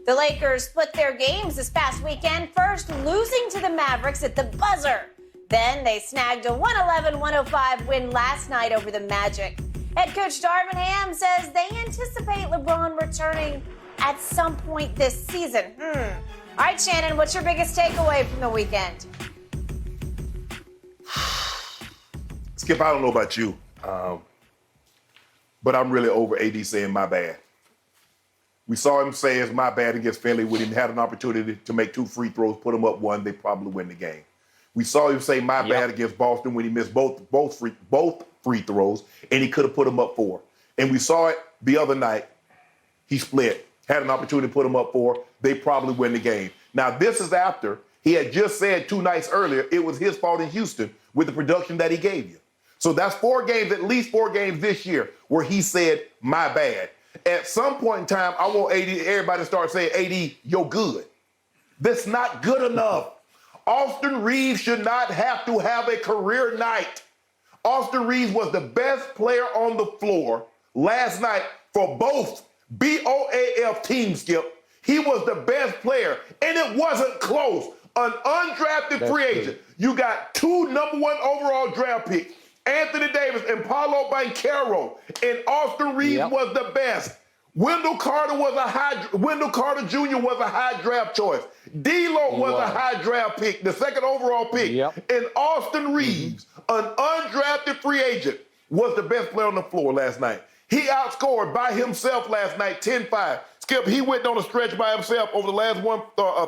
The Lakers split their games this past weekend, first losing to the Mavericks at the buzzer. Then they snagged a 111-105 win last night over the Magic. Head coach Darvin Ham says they anticipate LeBron returning at some point this season. All right, Shannon, what's your biggest takeaway from the weekend? Skip, I don't know about you, but I'm really over AD saying my bad. We saw him say it's my bad against Philly when he had an opportunity to make 2 free throws, put them up 1, they probably win the game. We saw him say my bad against Boston when he missed both free throws, and he could have put them up 4. And we saw it the other night. He split, had an opportunity to put them up 4. They probably win the game. Now, this is after he had just said 2 nights earlier it was his fault in Houston with the production that he gave you. So that's 4 games, at least 4 games this year, where he said, my bad. At some point in time, I want everybody to start saying, AD, you're good. That's not good enough. Austin Reeves should not have to have a career night. Austin Reeves was the best player on the floor last night for both BOAF teams, Skip. He was the best player, and it wasn't close. An undrafted free agent. You got 2 number 1 overall draft picks, Anthony Davis and Paolo Banchero, and Austin Reeves was the best. Wendell Carter Jr. was a high draft choice. D'Lo was a high draft pick, the 2nd overall pick. And Austin Reeves, an undrafted free agent, was the best player on the floor last night. He outscored by himself last night, 10-5. Skip, he went on a stretch by himself over the last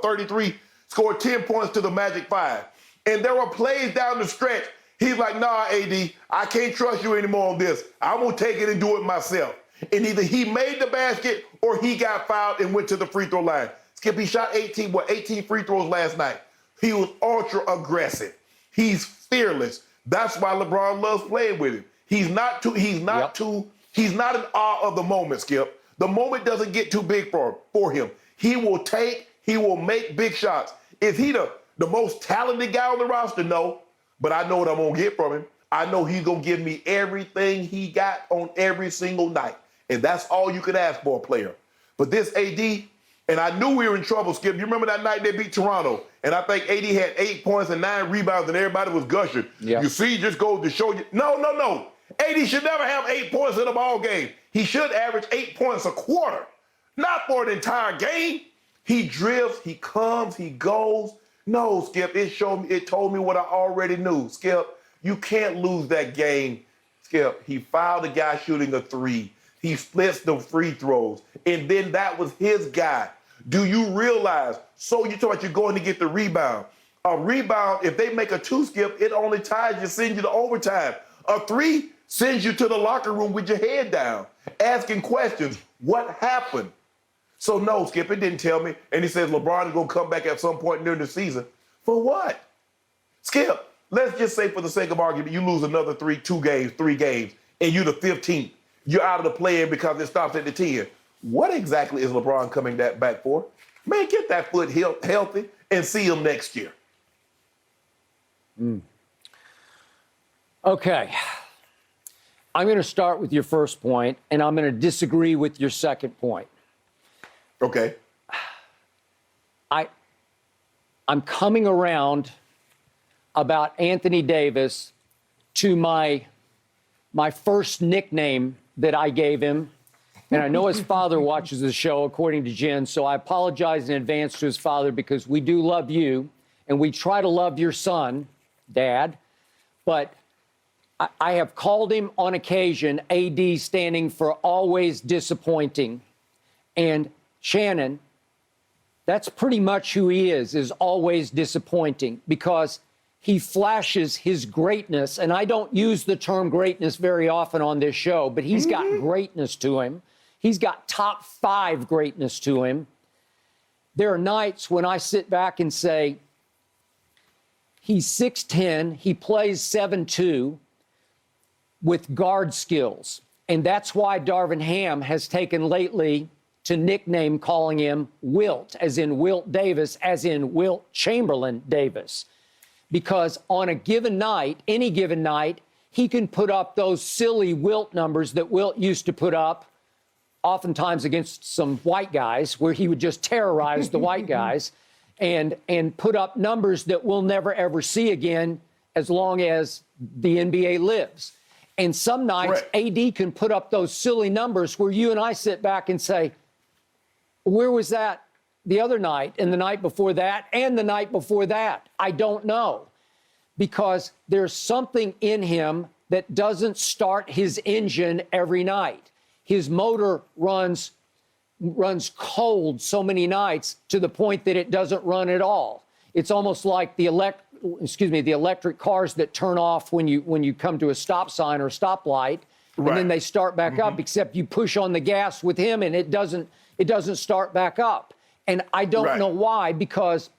33, scored 10 points to the Magic 5. And there were plays down the stretch. He's like, nah, AD, I can't trust you anymore on this. I'm going to take it and do it myself. And either he made the basket or he got fouled and went to the free throw line. Skip, he shot 18 free throws last night. He was ultra aggressive. He's fearless. That's why LeBron loves playing with him. He's not in awe of the moment, Skip. The moment doesn't get too big for him. He will make big shots. Is he the most talented guy on the roster? No. But I know what I'm going to get from him. I know he's going to give me everything he got on every single night. And that's all you could ask for a player. But this AD, and I knew we were in trouble, Skip. You remember that night they beat Toronto, and I think AD had 8 points and 9 rebounds, and everybody was gushing. You see, just goes to show you. No. AD should never have 8 points in a ball game. He should average 8 points a quarter, not for an entire game. He drifts, he comes, he goes. No, Skip, it told me what I already knew. Skip, you can't lose that game. Skip, he fouled the guy shooting a 3. He splits the free throws, and then that was his guy. Do you realize? So you talk about you're going to get the rebound. A rebound, if they make a 2, Skip, it only ties you, sends you to overtime. A 3 sends you to the locker room with your head down, asking questions. What happened? So no, Skip, it didn't tell me. And he says LeBron is going to come back at some point during the season. For what? Skip, let's just say for the sake of argument, you lose another 3 games, and you're the 15th. You're out of the play-in because it stops at the 10. What exactly is LeBron coming back for? Man, get that foot healthy and see him next year. Okay. I'm going to start with your first point, and I'm going to disagree with your second point. Okay. I'm coming around about Anthony Davis to my first nickname that I gave him. And I know his father watches the show, according to Jen, so I apologize in advance to his father because we do love you, and we try to love your son, Dad. But I have called him on occasion AD, standing for always disappointing. And Shannon, that's pretty much who he is always disappointing, because he flashes his greatness, and I don't use the term greatness very often on this show, but he's got greatness to him. He's got top 5 greatness to him. There are nights when I sit back and say, he's 6'10", he plays 7'2", with guard skills. And that's why Darvin Ham has taken lately to nickname calling him Wilt, as in Wilt Davis, as in Wilt Chamberlain Davis. Because on a given night, any given night, he can put up those silly Wilt numbers that Wilt used to put up oftentimes against some white guys, where he would just terrorize the white guys and put up numbers that we'll never, ever see again as long as the NBA lives. And some nights, AD can put up those silly numbers where you and I sit back and say, where was that the other night and the night before that and the night before that? I don't know, because there's something in him that doesn't start his engine every night. His motor runs cold so many nights to the point that it doesn't run at all. It's almost like the electric cars that turn off when you come to a stop sign or a stoplight, and then they start back up, except you push on the gas with him and it doesn't start back up. And I don't know why, because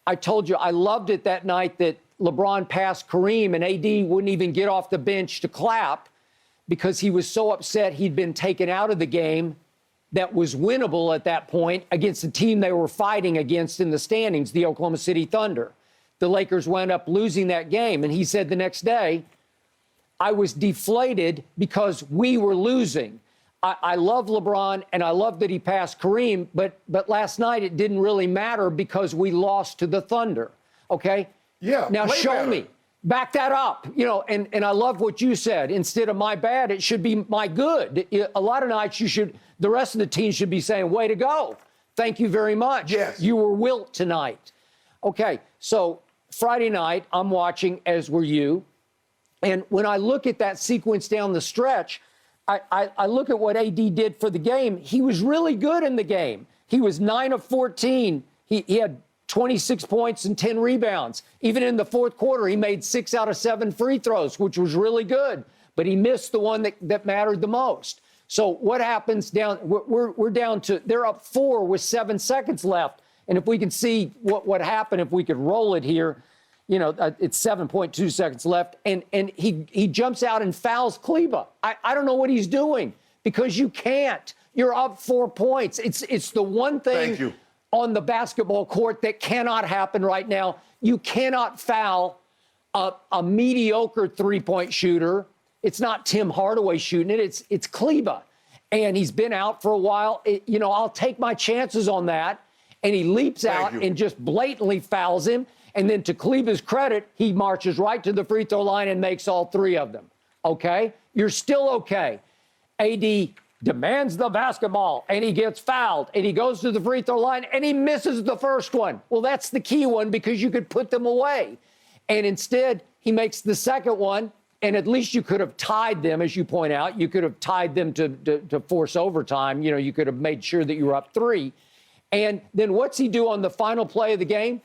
I told you I loved it that night that LeBron passed Kareem and AD wouldn't even get off the bench to clap, because he was so upset he'd been taken out of the game that was winnable at that point against the team they were fighting against in the standings, the Oklahoma City Thunder. The Lakers wound up losing that game. And he said the next day, I was deflated because we were losing. I love LeBron and I love that he passed Kareem, but last night it didn't really matter because we lost to the Thunder. Okay? Yeah. Now show me. Back that up, and I love what you said. Instead of my bad, it should be my good. A lot of nights the rest of the team should be saying, way to go. Thank you very much. Yes. You were wilt tonight. Okay, so Friday night, I'm watching, as were you. And when I look at that sequence down the stretch, I look at what AD did for the game. He was really good in the game. He was 9 of 14. He had 26 points and 10 rebounds. Even in the fourth quarter, he made 6 out of 7 free throws, which was really good. But he missed the one that mattered the most. So what happens we're down to, they're up 4 with 7 seconds left. And if we can see what happened, if we could roll it here, it's 7.2 seconds left. And he jumps out and fouls Kleba. I don't know what he's doing, because you can't. You're up 4 points. It's the one thing on the basketball court that cannot happen right now. You cannot foul a mediocre three-point shooter. It's not Tim Hardaway shooting it. It's Kleba. And he's been out for a while. I'll take my chances on that. And he leaps out and just blatantly fouls him. And then to Kleba's credit, he marches right to the free throw line and makes all 3 of them. Okay? You're still okay. AD demands the basketball, and he gets fouled, and he goes to the free throw line, and he misses the first one. Well, that's the key one, because you could put them away. And instead, he makes the second one, and at least you could have tied them, as you point out. You could have tied them to force overtime. You could have made sure that you were up 3. And then what's he do on the final play of the game?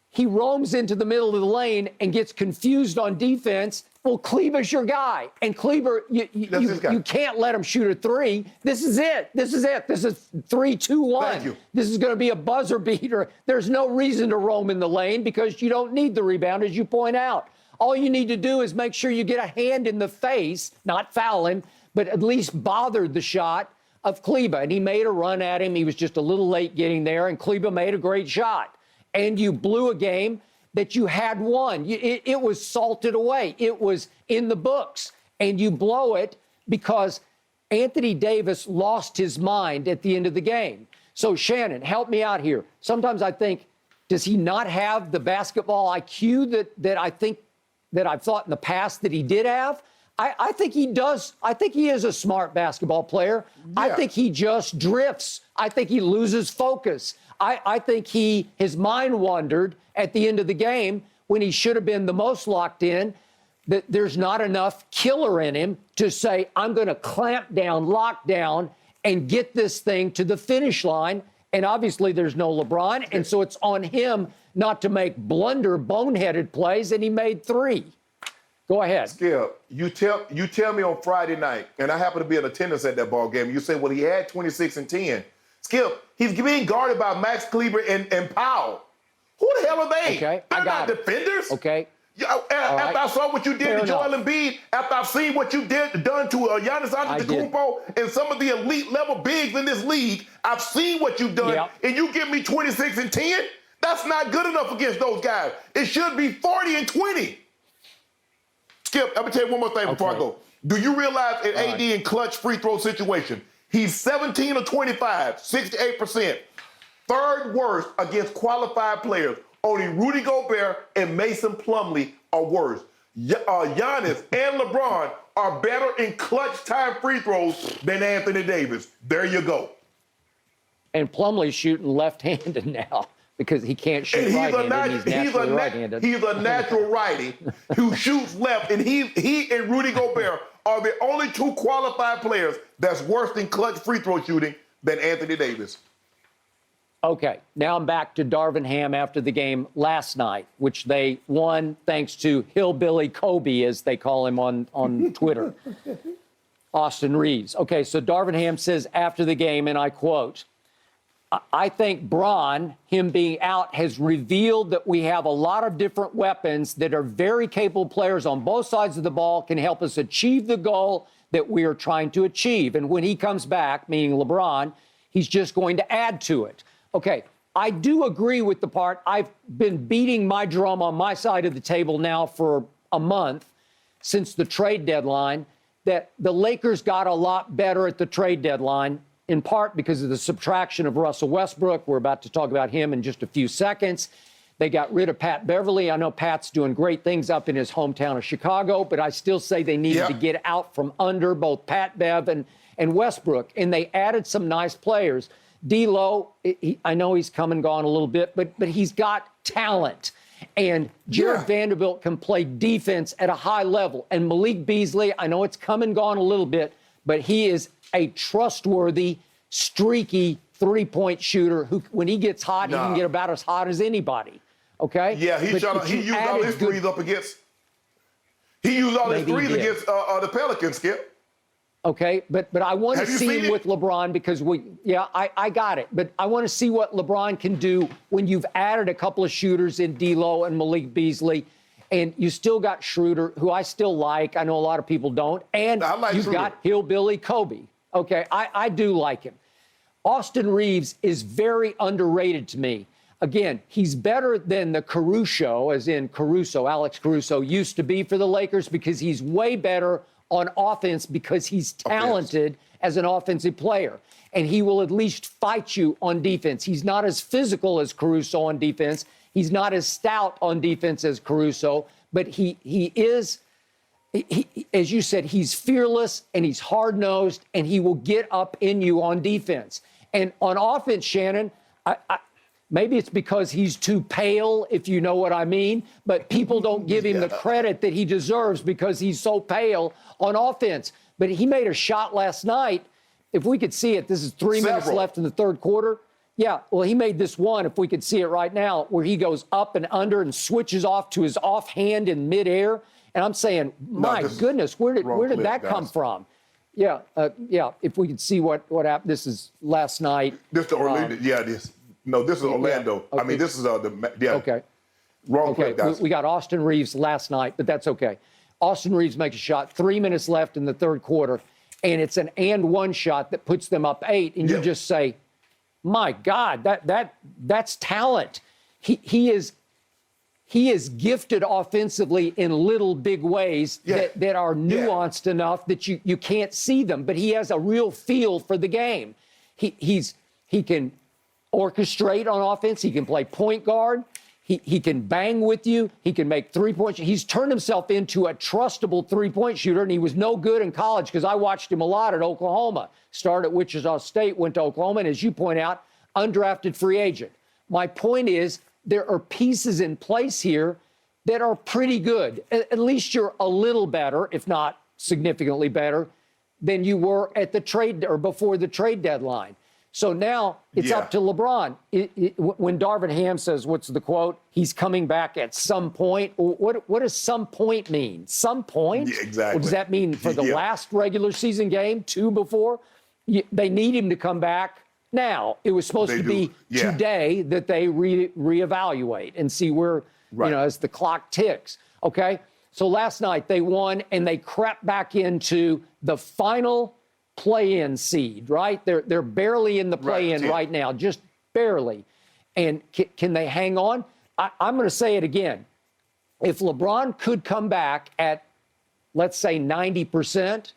He roams into the middle of the lane and gets confused on defense. Well, Kleber's your guy. And Kleber, you can't let him shoot a 3. This is it. This is 3-2-1. Thank you. This is going to be a buzzer beater. There's no reason to roam in the lane, because you don't need the rebound, as you point out. All you need to do is make sure you get a hand in the face, not foul him, but at least bother the shot of Kleber. And he made a run at him. He was just a little late getting there, and Kleber made a great shot. And you blew a game that you had won. It was salted away. It was in the books. And you blow it because Anthony Davis lost his mind at the end of the game. So, Shannon, help me out here. Sometimes I think, does he not have the basketball IQ that I think that I've thought in the past that he did have? I think he does. I think he is a smart basketball player. Yeah. I think he just drifts. I think he loses focus. I think his mind wandered at the end of the game when he should have been the most locked in, that there's not enough killer in him to say, I'm going to clamp down, lock down, and get this thing to the finish line. And obviously there's no LeBron, and so it's on him not to make blunder, boneheaded plays, and he made 3. Go ahead. Skip, you tell me on Friday night, and I happen to be in attendance at that ball game, you say, well, he had 26 and 10. Skip, he's being guarded by Max Kleber and Powell. Who the hell are they? Okay, They're not defenders. Okay. After I saw what you did to Joel Embiid, after I've seen what you done to Giannis Antetokounmpo and some of the elite level bigs in this league, I've seen what you've done, and you give me 26 and 10? That's not good enough against those guys. It should be 40 and 20. Skip, let me tell you one more thing before I go. Do you realize in AD in clutch free throw situation, he's 17 of 25, 68%. Third worst against qualified players. Only Rudy Gobert and Mason Plumlee are worse. Giannis and LeBron are better in clutch time free throws than Anthony Davis. There you go. And Plumlee's shooting left-handed now because he can't shoot right-handed. He's a natural righty who shoots left, and he and Rudy Gobert are the only two qualified players that's worse in clutch free throw shooting than Anthony Davis. Okay, now I'm back to Darvin Ham after the game last night, which they won thanks to Hillbilly Kobe, as they call him on Twitter. Austin Reeves. Okay, so Darvin Ham says after the game, and I quote, I think Bron, him being out, has revealed that we have a lot of different weapons that are very capable players on both sides of the ball, can help us achieve the goal that we are trying to achieve. And when he comes back, meaning LeBron, he's just going to add to it. Okay, I do agree with the part. I've been beating my drum on my side of the table now for a month since the trade deadline that the Lakers got a lot better at the trade deadline, in part because of the subtraction of Russell Westbrook. We're about to talk about him in just a few seconds. They got rid of Pat Beverly. I know Pat's doing great things up in his hometown of Chicago, but I still say they needed to get out from under both Pat Bev and Westbrook, and they added some nice players. D'Lo, I know he's come and gone a little bit, but he's got talent. And Jared Vanderbilt can play defense at a high level. And Malik Beasley, I know it's come and gone a little bit, but he is a trustworthy, streaky three-point shooter who, when he gets hot, he can get about as hot as anybody. Okay? Yeah, he used all his threes up against. He used all his threes against the Pelicans, Skip. Okay, but I want to see him with LeBron because I got it. But I want to see what LeBron can do when you've added a couple of shooters in D'Lo and Malik Beasley, and you still got Schroeder, who I still like. I know a lot of people don't. And you've got Hillbilly Kobe. Okay, I do like him. Austin Reeves is very underrated to me. Again, he's better than the Caruso, as in Caruso, Alex Caruso, used to be for the Lakers because he's way better on offense because he's talented as an offensive player. And he will at least fight you on defense. He's not as physical as Caruso on defense. He's not as stout on defense as Caruso, but he is, as you said, he's fearless and he's hard-nosed and he will get up in you on defense. And on offense, Shannon, maybe it's because he's too pale, if you know what I mean, but people don't give him the credit that he deserves because he's so pale on offense. But he made a shot last night. If we could see it, this is 3 minutes left in the third quarter. Yeah, well, he made this one, if we could see it right now, where he goes up and under and switches off to his offhand in midair. And I'm saying, my goodness, where did that come from? Yeah, if we could see what happened. This is last night. This is Orlando. This is Orlando. Okay. I mean, this is Okay. Wrong play, guys. We got Austin Reeves last night, but that's okay. Austin Reeves makes a shot, 3 minutes left in the third quarter, and it's an and one shot that puts them up 8, and you just say, my God, that's talent. He is gifted offensively in little big ways that are nuanced enough that you can't see them, but he has a real feel for the game. He can orchestrate on offense. He can play point guard. He can bang with you. He can make three-point. He's turned himself into a trustable three-point shooter, and he was no good in college because I watched him a lot at Oklahoma. Started at Wichita State, went to Oklahoma, and as you point out, undrafted free agent. My point is there are pieces in place here that are pretty good. At least you're a little better, if not significantly better, than you were at the trade or before the trade deadline. So now it's up to LeBron. When Darvin Ham says, what's the quote? He's coming back at some point. What does some point mean? Some point? Yeah, exactly. What does that mean for the last regular season game, 2 before? They need him to come back now. It was supposed to be today that they reevaluate and see where, as the clock ticks. Okay? So last night they won and they crept back into the final play-in seed, right? They're barely in the play-in right now, just barely. And can they hang on? I'm going to say it again. If LeBron could come back at let's say 90%,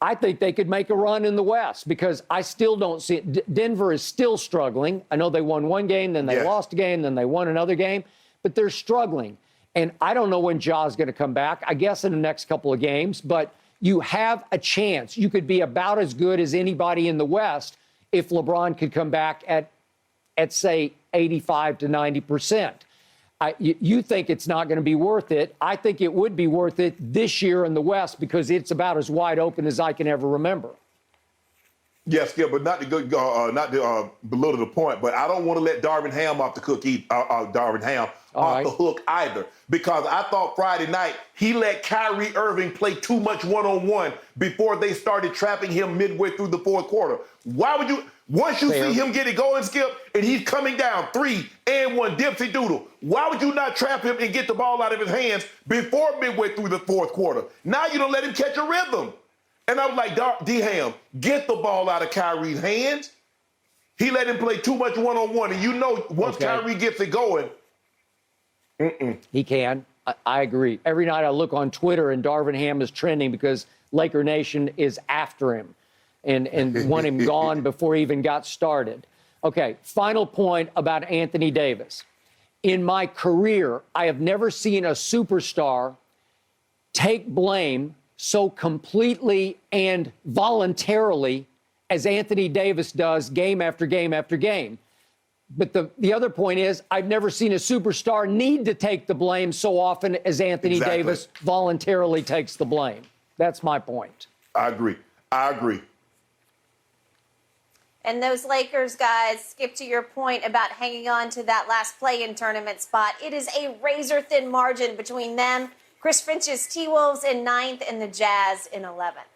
I think they could make a run in the West because I still don't see it. Denver is still struggling. I know they won one game, then they lost a game, then they won another game, but they're struggling. And I don't know when Ja's going to come back. I guess in the next couple of games, but you have a chance. You could be about as good as anybody in the West if LeBron could come back at say, 85 to 90%. You think it's not going to be worth it. I think it would be worth it this year in the West because it's about as wide open as I can ever remember. Yes, yeah, but not to belittle the point, but I don't want to let Darvin Ham off the the hook either, because I thought Friday night he let Kyrie Irving play too much one-on-one before they started trapping him midway through the fourth quarter. Why would you? Once you see him get it going, Skip, and he's coming down 3-1 dipsy doodle, why would you not trap him and get the ball out of his hands before midway through the fourth quarter? Now you don't let him catch a rhythm. And I was like, D-Ham, get the ball out of Kyrie's hands. He let him play too much one-on-one. And you know, once Kyrie gets it going, he can. I agree. Every night I look on Twitter and Darvin Ham is trending because Laker Nation is after him and want him gone before he even got started. Okay, final point about Anthony Davis. In my career, I have never seen a superstar take blame so completely and voluntarily as Anthony Davis does game after game after game. But the other point is I've never seen a superstar need to take the blame so often as Anthony Davis voluntarily takes the blame. That's my point. I agree. And those Lakers guys, Skip, to your point about hanging on to that last play-in tournament spot, it is a razor-thin margin between them, Chris Finch's T-Wolves in 9th, and the Jazz in 11th.